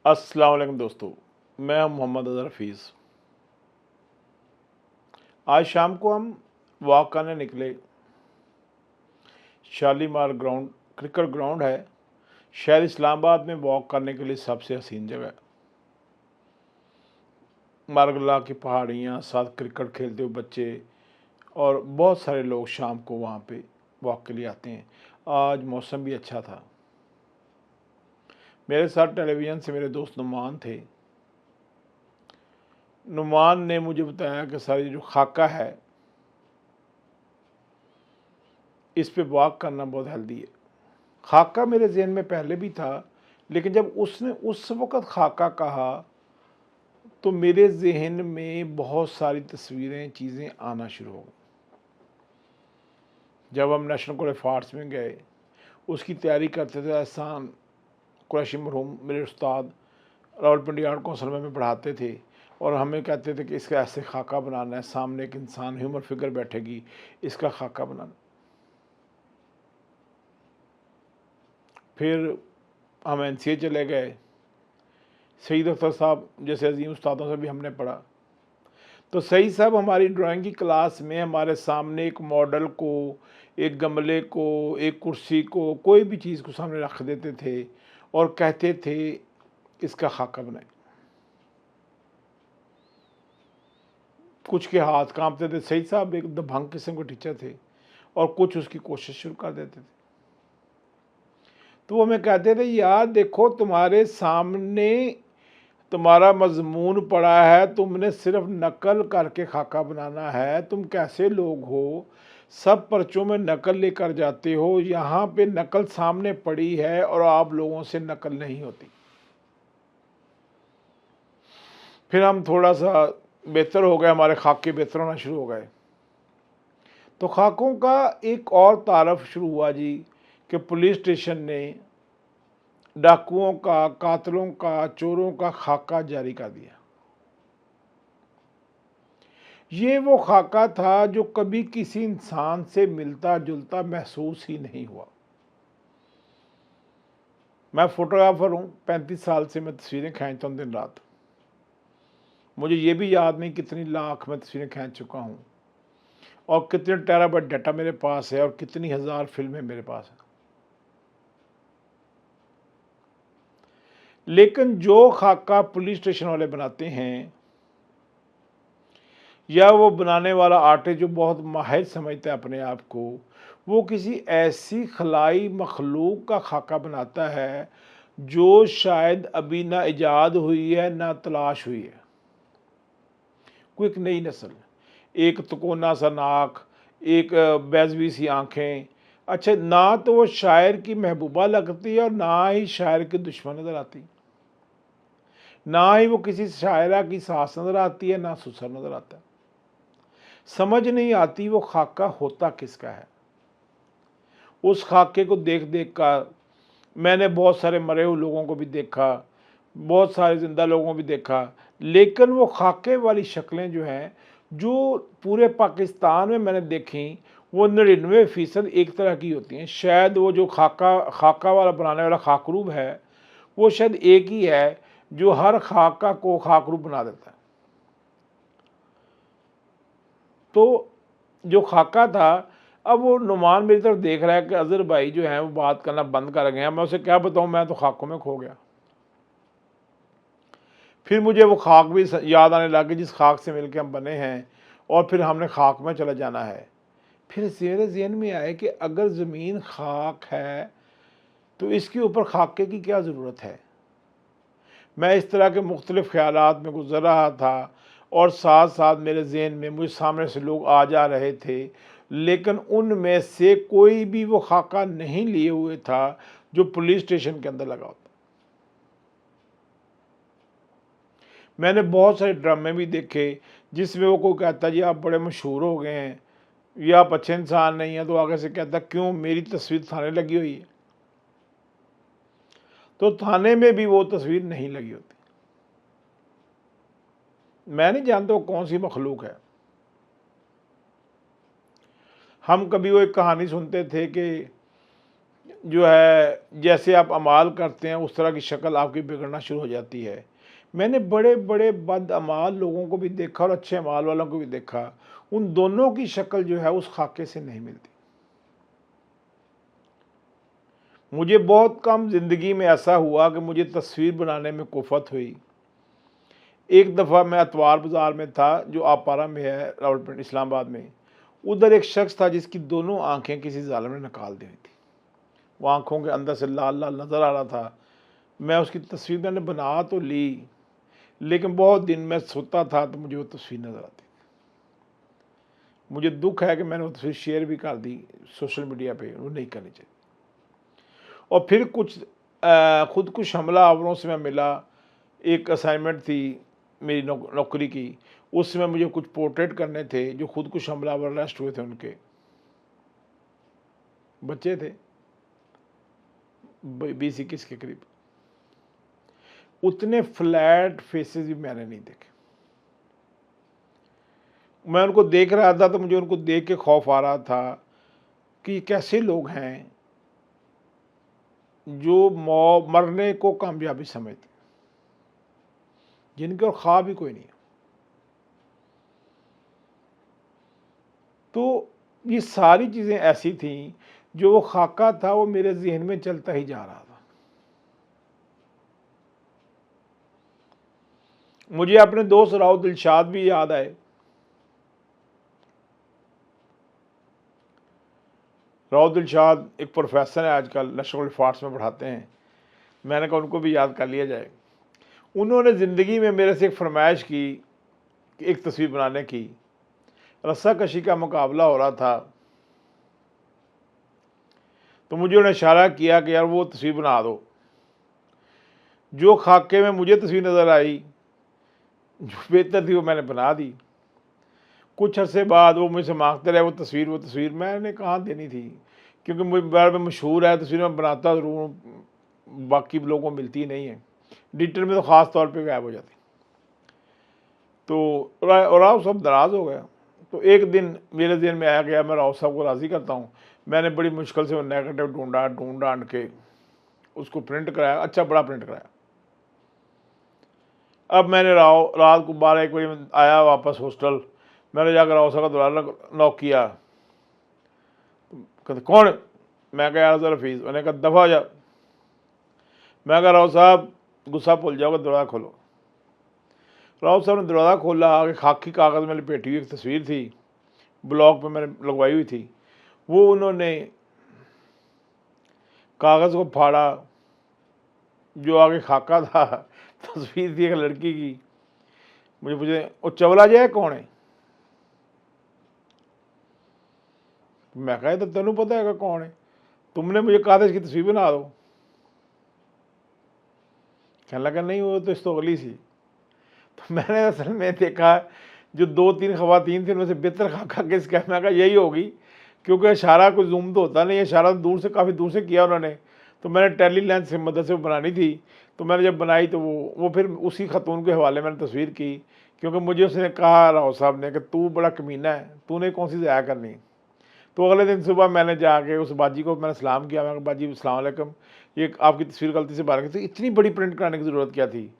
अस्सलाम वालेकुम दोस्तों, मैं मोहम्मद अज़हर हफ़ीज़। आज शाम को हम वॉक करने निकले। शालीमार ग्राउंड क्रिकेट ग्राउंड है। शहर इस्लामाबाद में वॉक करने के लिए सबसे हसीन जगह है। मारगला की पहाड़ियाँ, साथ क्रिकेट खेलते हुए बच्चे और बहुत सारे लोग शाम को वहाँ पे वॉक के लिए आते हैं। आज मौसम भी अच्छा था। मेरे साथ टेलीविज़न से मेरे दोस्त नुमान थे। नुमान ने मुझे बताया कि सर ये जो खाका है, इस पे वॉक करना बहुत हेल्दी है। खाका मेरे ज़हन में पहले भी था, लेकिन जब उसने उस वक़्त खाका कहा, तो मेरे ज़हन में बहुत सारी तस्वीरें, चीज़ें आना शुरू हो गईं। जब हम नेशनल कॉलेज ऑफ आर्ट्स में गए, उसकी तैयारी करते थे। एहसान कुरैशी मरहूम मेरे उस्ताद रावलपिंडी आर्ट कौंसिल में हमें पढ़ाते थे और हमें कहते थे कि इसका ऐसे खाका बनाना है, सामने एक इंसान ह्यूमन फिगर बैठेगी, इसका खाका बनाना। फिर हम एनसीए चले गए। सईद अख्तर साहब जैसे अजीम उस्तादों से भी हमने पढ़ा। तो सईद साहब हमारी ड्राइंग की क्लास में हमारे सामने एक मॉडल को, एक गमले को, एक कुर्सी को, कोई भी चीज़ को सामने रख देते थे और कहते थे इसका खाका बनाएं। कुछ के हाथ कांपते थे। सईद साहब एक दबंग किस्म के टीचर थे और कुछ उसकी कोशिश शुरू कर देते थे। तो वो हमें कहते थे, यार देखो तुम्हारे सामने तुम्हारा मजमून पड़ा है, तुमने सिर्फ नकल करके खाका बनाना है। तुम कैसे लोग हो, सब पर्चों में नकल लेकर जाते हो, यहाँ पे नकल सामने पड़ी है और आप लोगों से नकल नहीं होती। फिर हम थोड़ा सा बेहतर हो गए, हमारे खाके बेहतर होना शुरू हो गए। तो खाकों का एक और तारफ शुरू हुआ जी, कि पुलिस स्टेशन ने डाकुओं का, कातलों का, चोरों का खाका जारी कर दिया। ये वो खाका था जो कभी किसी इंसान से मिलता जुलता महसूस ही नहीं हुआ। मैं फोटोग्राफर हूँ, 35 साल से मैं तस्वीरें खींचता हूँ दिन रात। मुझे ये भी याद नहीं कितनी लाख मैं तस्वीरें खींच चुका हूँ और कितने टेराबाइट डाटा मेरे पास है और कितनी हज़ार फिल्में मेरे पास हैं। लेकिन जो खाका पुलिस स्टेशन वाले बनाते हैं, या वो बनाने वाला आर्टिस्ट जो बहुत माहिर समझता है अपने आप को, वो किसी ऐसी खलाई मखलूक का खाका बनाता है जो शायद अभी ना इजाद हुई है ना तलाश हुई है। कोई एक नई नस्ल, एक तिकोना सा नाक, एक बैजवी सी आंखें। अच्छा, ना तो वो शायर की महबूबा लगती है और ना ही शायर की दुश्मन नज़र आती, ना ही वो किसी शायरा की सास नज़र आती है, ना सुसर नज़र आता है। समझ नहीं आती वो खाका होता किसका है। उस खाके को देख देख कर मैंने बहुत सारे मरे हुए लोगों को भी देखा, बहुत सारे ज़िंदा लोगों को भी देखा, लेकिन वो खाके वाली शक्लें जो हैं, जो पूरे पाकिस्तान में मैंने देखी, वो 99% एक तरह की होती हैं। शायद वो जो खाका वाला बनाने वाला खाकरूब है, वो शायद एक ही है जो हर खाका को खाकरूब बना देता है। तो जो खाका था, अब वो नुमान मेरी तरफ देख रहा है कि अज़हर भाई जो हैं वो बात करना बंद कर गए हैं। मैं उसे क्या बताऊँ, मैं तो खाकों में खो गया। फिर मुझे वो खाक भी याद आने लगी जिस खाक से मिलके हम बने हैं और फिर हमने खाक में चला जाना है। फिर मेरे ज़हन में आया कि अगर ज़मीन खाक है तो इसके ऊपर खाके की क्या ज़रूरत है। मैं इस तरह के मुख्तलिफ़ ख़यालात में गुज़र रहा था और साथ साथ मेरे ज़हन में मुझे सामने से लोग आ जा रहे थे, लेकिन उनमें से कोई भी वो खाका नहीं लिए हुए था जो पुलिस स्टेशन के अंदर लगा होता। मैंने बहुत सारे ड्रामे भी देखे जिसमें वो कोई कहता जी आप बड़े मशहूर हो गए हैं या आप अच्छे इंसान नहीं हैं, तो आगे से कहता क्यों, मेरी तस्वीर थाने लगी हुई है। तो थाने में भी वो तस्वीर नहीं लगी होती। मैं नहीं जानता वो कौन सी मखलूक है। हम कभी वो एक कहानी सुनते थे कि जो है जैसे आप अमाल करते हैं उस तरह की शक्ल आपकी बिगड़ना शुरू हो जाती है। मैंने बड़े बड़े बदअमाल लोगों को भी देखा और अच्छे अमाल वालों को भी देखा, उन दोनों की शक्ल जो है उस खाके से नहीं मिलती। मुझे बहुत कम ज़िंदगी में ऐसा हुआ कि मुझे तस्वीर बनाने में कुफ़त हुई। एक दफ़ा मैं अतवार बाज़ार में था, जो आपारा में है, रावलपिंडी इस्लामाबाद में। उधर एक शख्स था जिसकी दोनों आंखें किसी ज़ालिम ने निकाल दी हुई थी। वो आंखों के अंदर से लाल लाल नज़र आ रहा था। मैं उसकी तस्वीर मैंने बना तो ली, लेकिन बहुत दिन मैं सोता था तो मुझे वो तस्वीर नज़र आती। मुझे दुख है कि मैंने वो तस्वीर शेयर भी कर दी सोशल मीडिया पे, वो नहीं करनी चाहिए। और फिर कुछ खुदकुश हमला आवरों से मैं मिला। एक असाइनमेंट थी मेरी नौकरी की, उसमें मुझे कुछ पोर्ट्रेट करने थे जो खुदकुश हमलावर अरेस्ट हुए थे, उनके बच्चे थे 20-21 के करीब। उतने फ्लैट फेसेस भी मैंने नहीं देखे। मैं उनको देख रहा था तो मुझे उनको देख के खौफ आ रहा था कि कैसे लोग हैं जो मरने को कामयाबी समझते, जिनके और ख्वाब ही कोई नहीं है। तो ये सारी चीज़ें ऐसी थीं, जो वो खाका था वो मेरे ज़हन में चलता ही जा रहा था। मुझे अपने दोस्त राव दिलशाद भी याद आए। राव दिलशाद एक प्रोफेसर है, आजकल नेशनल फार्स में पढ़ाते हैं। मैंने कहा उनको भी याद कर लिया जाए। उन्होंने ज़िंदगी में मेरे से एक फरमाइश की कि एक तस्वीर बनाने की। रस्सा कशी का मुकाबला हो रहा था, तो मुझे उन्होंने इशारा किया कि यार वो तस्वीर बना दो। जो खाके में मुझे तस्वीर नज़र आई, जो बेहतर थी, वो मैंने बना दी। कुछ अरसे बाद वो मुझसे मांगते रहे वो तस्वीर मैंने कहाँ देनी थी, क्योंकि मुझे बारे में मशहूर है, तस्वीर मैं बनाता ज़रूर हूँ, बाकी लोगों को मिलती नहीं है। डिजिटल में तो ख़ास तौर पे गायब हो जाती। तो राव साहब नाराज़ हो गया। तो एक दिन मेरे ज़हन में आया गया मैं राव साहब को राज़ी करता हूँ। मैंने बड़ी मुश्किल से वो नेगेटिव ढूंढ ढांड के उसको प्रिंट कराया, अच्छा बड़ा प्रिंट कराया। अब मैंने रात को 12-1 बजे आया वापस हॉस्टल। मैंने जाकर राव साहब का दरवाज़ा नॉक किया। कहते कौन? मैं कहा यार ज़रा फीस। उन्होंने कहा दफ़ा हो जा। मैं कहा राव साहब गुस्सा भूल जाओगे, दरवाज़ा खोलो। राव साहब ने दरवाज़ा खोला। आगे खाकी कागज़ में लपेटी हुई एक तस्वीर थी, ब्लॉक पे मैंने लगवाई हुई थी। वो उन्होंने कागज़ को फाड़ा, जो आगे खाका था तस्वीर थी एक लड़की की। मुझे पूछे वो चवला जाए कौन है? मैं कहा तो तेनू पता है कौन है, तुमने मुझे कहा था इसकी तस्वीर बना दो। कहने लगा नहीं वो तो इस्तगली सी। तो मैंने असल में देखा जो 2-3 खवातीन थी उनमें से बेहतर खाका किसका है? मैं कहा यही होगी, क्योंकि इशारा कोई जूम तो होता नहीं है, इशारा तो दूर से काफ़ी दूर से किया उन्होंने। तो मैंने टेली लेंस से मदद से बनानी थी। तो मैंने जब बनाई तो वो फिर उसी खतून के हवाले मैंने तस्वीर की, क्योंकि मुझे उसने कहा राव साहब ने कि तू बड़ा कमीना है, तूने कौन सी ज़ाया करनी। तो अगले दिन सुबह मैंने जाके उस बाजी को मैंने सलाम किया। मैं बाजी अस्सलाम वालेकुम, ये आपकी तस्वीर गलती से बाहर गई थी, इतनी बड़ी प्रिंट कराने की ज़रूरत क्या थी?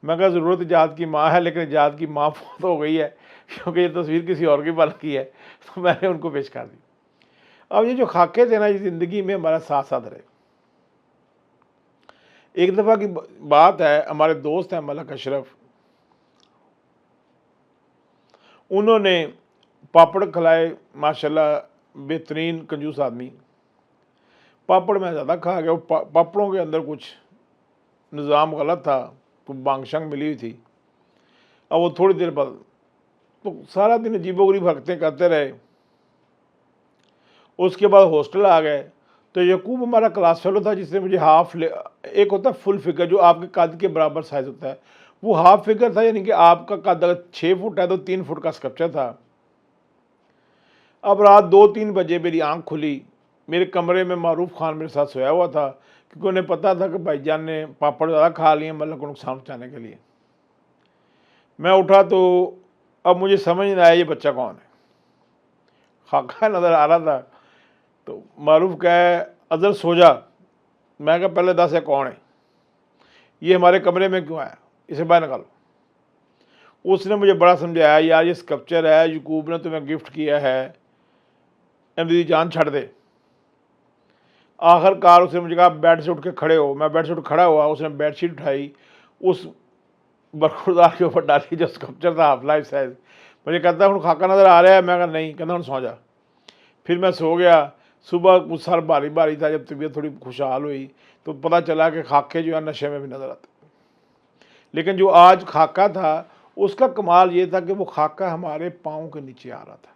मैं कहा ज़रूरत इजाद की माँ है, लेकिन इजाद की माँ फौत हो गई है, क्योंकि ये तस्वीर किसी और की बन की है। तो मैंने उनको पेश कर दी। अब ये जो खाके थे ना, ये ज़िंदगी में हमारा साथ साथ रहे। एक दफ़ा की बात है, हमारे दोस्त हैं मलक अशरफ, उन्होंने पापड़ खिलाए माशाल्लाह, बेहतरीन कंजूस आदमी। पापड़ मैं ज़्यादा खा गया। पापड़ों के अंदर कुछ निज़ाम गलत था, तो बांग शंग मिली हुई थी। अब वो थोड़ी देर बाद तो सारा दिन अजीबोगरीब हरकतें करते रहे। उसके बाद हॉस्टल आ गए। तो यकूब हमारा क्लास फेलो था, जिसने मुझे एक होता है फुल फिगर जो आपके कद के बराबर साइज़ होता है, वो हाफ फिगर था, यानी कि आपका कद अगर 6 फुट है तो 3 फुट का स्कल्पचर था। अब रात 2-3 बजे मेरी आंख खुली। मेरे कमरे में मारूफ खान मेरे साथ सोया हुआ था, क्योंकि उन्हें पता था कि भाईजान ने पापड़ ज़्यादा खा लिए, मतलब को नुकसान पहुँचाने के लिए। मैं उठा तो अब मुझे समझ नहीं आया ये बच्चा कौन है। खाका नज़र आ रहा था। तो मारूफ कहे अज़र सो जा। मैं कहा पहले दस है कौन है, ये हमारे कमरे में क्यों आया, इसे बाहर निकालो। उसने मुझे बड़ा समझाया, यार ये स्कल्पचर है, यकूब ने तुम्हें गिफ्ट किया है, मेरी जान छड़ दे। आखिरकार उसने मुझे कहा बेड से उठ के खड़े हो। मैं बेड से उठ खड़ा हुआ, उसने बेडशीट उठाई, उस बरखुरदार के ऊपर डाली जो स्कल्पचर था हाफ लाइफ साइज। मुझे कहता हूँ खाका नज़र आ रहा है, मैं कहा नहीं, कहता हूँ सो जा। फिर मैं सो गया। सुबह कुछ सर भारी भारी था, जब तबीयत थोड़ी खुशहाल हुई तो पता चला कि खाके जो है नशे में भी नज़र आते। लेकिन जो आज खाका था उसका कमाल ये था कि वो खाका हमारे पाँव के नीचे आ रहा था।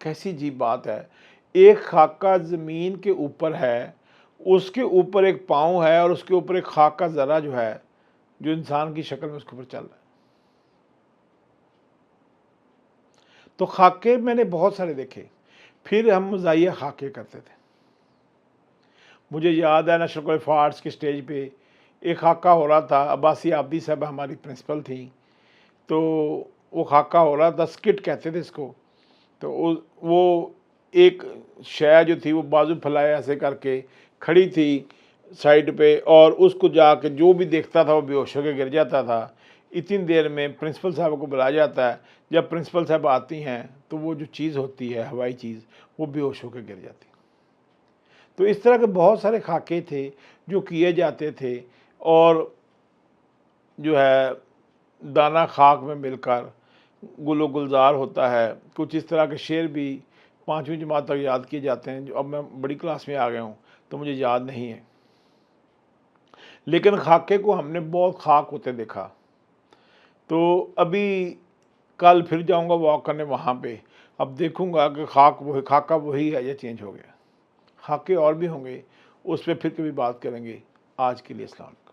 कैसी अजीब बात है, एक खाका ज़मीन के ऊपर है, उसके ऊपर एक पाँव है और उसके ऊपर एक खाका ज़रा जो है, जो इंसान की शक्ल में उसके ऊपर चल रहा है। तो खाके मैंने बहुत सारे देखे। फिर हम मज़ाहिया खाके करते थे। मुझे याद है नेशनल कॉलेज ऑफ आर्ट्स के स्टेज पे एक खाका हो रहा था। अब्बासी आबदी साहब हमारी प्रिंसिपल थी, तो वो खाका हो रहा था, स्किट कहते थे इसको। तो वो एक शय जो थी वो बाजू फैलाए ऐसे करके खड़ी थी साइड पे, और उसको जाके जो भी देखता था वो बेहोश होकर गिर जाता था। इतनी देर में प्रिंसिपल साहब को बुलाया जाता है। जब प्रिंसिपल साहब आती हैं तो वो जो चीज़ होती है हवाई चीज़, वो बेहोश होकर गिर जाती। तो इस तरह के बहुत सारे खाके थे जो किए जाते थे, और जो है दाना खाक में मिलकर गुलो गुलजार होता है। कुछ इस तरह के शेर भी 5वीं जमात तक याद किए जाते हैं, जो अब मैं बड़ी क्लास में आ गया हूँ तो मुझे याद नहीं है। लेकिन खाके को हमने बहुत खाक होते देखा। तो अभी कल फिर जाऊँगा वॉक करने वहाँ पे, अब देखूँगा कि खाका वही है या चेंज हो गया। खाके और भी होंगे, उस पर फिर कभी बात करेंगे। आज के लिए अस्सलाम वालेकुम।